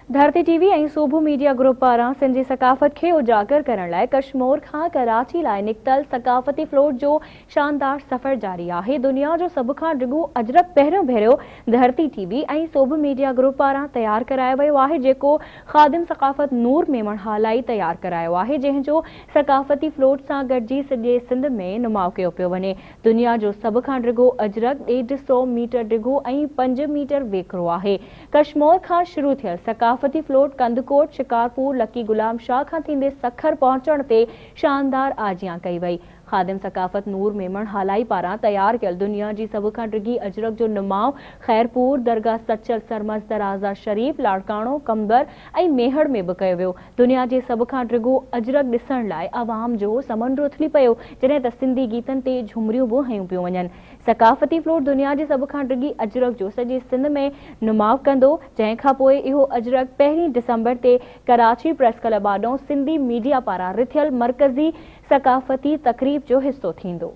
धरती टीवी ऐं सूबो मीडिया ग्रुप पारां सिंधी सकाफ़त खे उजागर करण लाइ कश्मीर खां कराची लाइ निकतल सकाफ़ती फ्लोट जो शानदार सफ़र जारी आहे। दुनिया जो सभ खां डिघो अजरक पहिरियों भेरो धरती टीवी ऐं सूबो मीडिया ग्रुप पारां तैयार करायो वियो आहे, जेको ख़ादिम सकाफ़त नूर मेमण हालाई तैयार करायो आहे, जंहिंजो सकाफ़ती फ्लोट सां गॾिजी सॼे सिंध में नुमाउ कयो पियो वञे। दुनिया जो सभ खां डिघो अजरक 150 मीटर डिघो ऐं 5 मीटर वेकरो आहे। कश्मीर खां शुरू थियल सकाफ़ती फ्लोट कंदकोट, शिकारपुर, लकी गुलाम शाह खां थींदे सखर पहुचण ते शानदार आजियां कई वई। ख़ादिम सकाफ़त नूर मेमण हालाई पारां तैयार कयल दुनिया जी सभ खां डिघी अजरक जो नुमाउ ख़ैरपुर, दरगाह सचल सरमस, दराजा शरीफ, लाड़काणो, कंबर ऐं मेहड़ में बि कयो वियो। दुनिया जे सभ खां डिघो अजरक ॾिसण लाइ अवाम जो समंड उथली पियो, जॾहिं त सिंधी गीतनि ते झुमरियूं बि हयूं पियूं वञनि। सकाफ़ती फ्लोट दुनिया जे सभ खां डिघी अजरक जो सॼे सिंध में नुमाउ कंदो, जंहिं खां पोइ इहो अजरक 1 डिसंबर ते कराची प्रेस क्लब आॾो सिंधी मीडिया पारां रिथियल मरकज़ी सकाफ़ती तक़रीब जो हिसो थींदो।